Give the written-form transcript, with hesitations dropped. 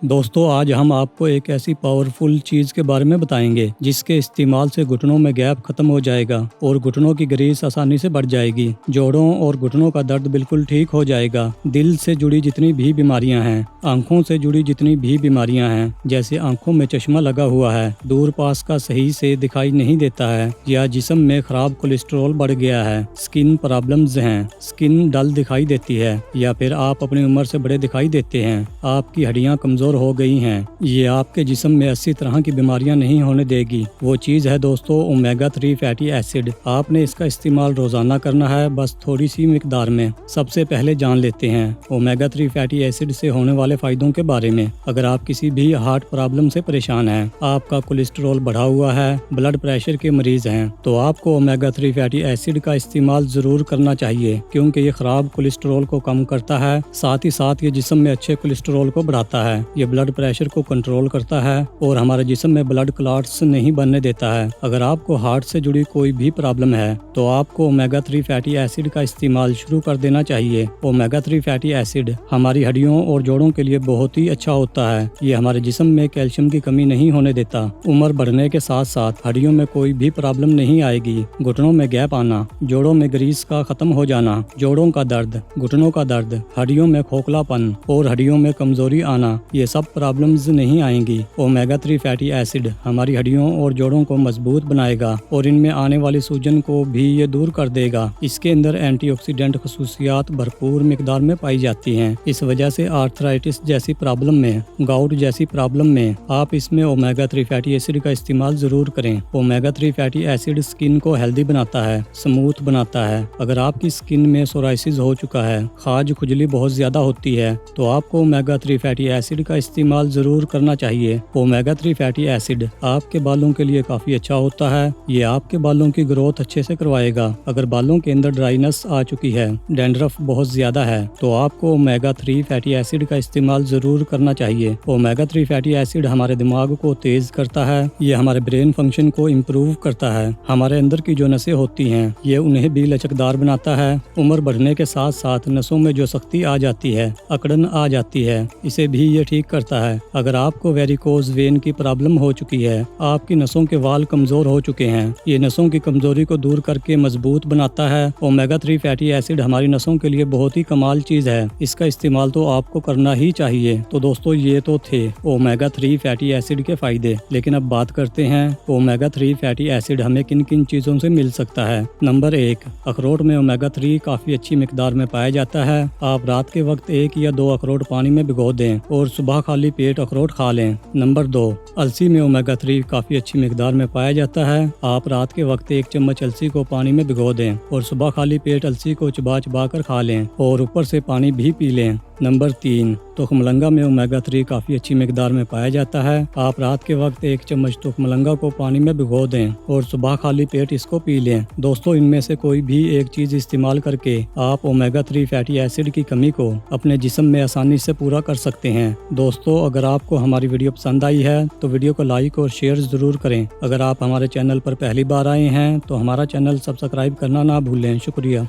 दोस्तों आज हम आपको एक ऐसी पावरफुल चीज़ के बारे में बताएंगे जिसके इस्तेमाल से घुटनों में गैप खत्म हो जाएगा और घुटनों की ग्रीस आसानी से बढ़ जाएगी। जोड़ों और घुटनों का दर्द बिल्कुल ठीक हो जाएगा। दिल से जुड़ी जितनी भी बीमारियां हैं, आंखों से जुड़ी जितनी भी बीमारियां हैं, जैसे आंखों में चश्मा लगा हुआ है, दूर पास का सही से दिखाई नहीं देता है, या जिस्म में खराब कोलेस्ट्रॉल बढ़ गया है, स्किन प्रॉब्लम्स हैं, स्किन डल दिखाई देती है, या फिर आप अपनी उम्र से बड़े दिखाई देते हैं, आपकी हड्डियां कमजोर हो गई हैं, ये आपके जिस्म में 80 तरह की बीमारियां नहीं होने देगी। वो चीज़ है दोस्तों ओमेगा 3 फैटी एसिड। आपने इसका इस्तेमाल रोजाना करना है, बस थोड़ी सी मिकदार में। सबसे पहले जान लेते हैं ओमेगा 3 फैटी एसिड से होने वाले फायदों के बारे में। अगर आप किसी भी हार्ट प्रॉब्लम से परेशान हैं, आपका कोलेस्ट्रॉल बढ़ा हुआ है, ब्लड प्रेशर के मरीज हैं, तो आपको ओमेगा 3 फैटी एसिड का इस्तेमाल जरूर करना चाहिए, क्योंकि ये खराब कोलेस्ट्रॉल को कम करता है, साथ ही साथ ये जिस्म में अच्छे कोलेस्ट्रॉल को बढ़ाता है, ये ब्लड प्रेशर को कंट्रोल करता है और हमारे जिस्म में ब्लड क्लॉट्स नहीं बनने देता है। अगर आपको हार्ट से जुड़ी कोई भी प्रॉब्लम है तो आपको ओमेगा 3 फैटी एसिड का इस्तेमाल शुरू कर देना चाहिए। ओमेगा 3 फैटी एसिड हमारी हड्डियों और जोड़ों के लिए बहुत ही अच्छा होता है। ये हमारे जिस्म में कैल्शियम की कमी नहीं होने देता। उम्र बढ़ने के साथ साथ हड्डियों में कोई भी प्रॉब्लम नहीं आएगी। घुटनों में गैप आना, जोड़ों में ग्रीस का खत्म हो जाना, जोड़ों का दर्द, घुटनों का दर्द, हड्डियों में खोखलापन और हड्डियों में कमजोरी आना, ये सब प्रॉब्लम्स नहीं आएंगी। ओमेगा 3 फैटी एसिड हमारी हड्डियों और जोड़ों को मजबूत बनाएगा और इनमें आने वाली सूजन को भी ये दूर कर देगा। इसके अंदर एंटीऑक्सीडेंट खसूसियात भरपूर मिकदार में पाई जाती हैं। इस वजह से आर्थराइटिस जैसी प्रॉब्लम में, गाउट जैसी प्रॉब्लम में आप इसमें ओमेगा 3 फैटी एसिड का इस्तेमाल जरूर करें। ओमेगा 3 फैटी एसिड स्किन को हेल्दी बनाता है, स्मूथ बनाता है। अगर आपकी स्किन में सोराइसिस हो चुका है, खाज खुजली बहुत ज्यादा होती है, तो आपको ओमेगा 3 फैटी एसिड का इस्तेमाल जरूर करना चाहिए। ओमेगा 3 फैटी एसिड आपके बालों के लिए काफी अच्छा होता है। ये आपके बालों की ग्रोथ अच्छे से करवाएगा। अगर बालों के अंदर ड्राइनेस आ चुकी है, डैंड्रफ बहुत ज्यादा है, तो आपको ओमेगा 3 फैटी एसिड का इस्तेमाल जरूर करना चाहिए। ओमेगा 3 फैटी एसिड हमारे दिमाग को तेज करता है, ये हमारे ब्रेन फंक्शन को इम्प्रूव करता है। हमारे अंदर की जो नसें होती हैं, ये उन्हें भी लचकदार बनाता है। उम्र बढ़ने के साथ साथ नसों में जो सख्ती आ जाती है, अकड़न आ जाती है, इसे भी ये ठीक करता है। अगर आपको वेरिकोज वेन की प्रॉब्लम हो चुकी है, आपकी नसों के वाल कमजोर हो चुके हैं, ये नसों की कमजोरी को दूर करके मजबूत बनाता है। ओमेगा 3 फैटी एसिड हमारी नसों के लिए बहुत ही कमाल चीज है। इसका इस्तेमाल तो आपको करना ही चाहिए। तो दोस्तों ये तो थे ओमेगा 3 फैटी एसिड के फायदे, लेकिन अब बात करते हैं ओमेगा 3 फैटी एसिड हमें किन किन चीजों से मिल सकता है। नंबर 1, अखरोट में ओमेगा 3 काफी अच्छी मिकदार में पाया जाता है। आप रात के वक्त 1 या 2 अखरोट पानी में भिगो दें और सुबह खाली पेट अखरोट खा लें। नंबर 2, अलसी में ओमेगा 3 काफी अच्छी मिकदार में पाया जाता है। आप रात के वक्त 1 चम्मच अलसी को पानी में भिगो दें और सुबह खाली पेट अलसी को चबा चबा कर खा लें और ऊपर से पानी भी पी लें। नंबर 3, तुखमलंगा में ओमेगा 3 काफी अच्छी मिकदार में पाया जाता है। आप रात के वक्त 1 चम्मच तुखमलंगा को पानी में भिगो दें और सुबह खाली पेट इसको पी लें। दोस्तों इनमें से कोई भी एक चीज इस्तेमाल करके आप ओमेगा 3 फैटी एसिड की कमी को अपने जिस्म में आसानी से पूरा कर सकते हैं। दोस्तों अगर आपको हमारी वीडियो पसंद आई है तो वीडियो को लाइक और शेयर जरूर करें। अगर आप हमारे चैनल पर पहली बार आए हैं तो हमारा चैनल सब्सक्राइब करना ना भूलें। शुक्रिया।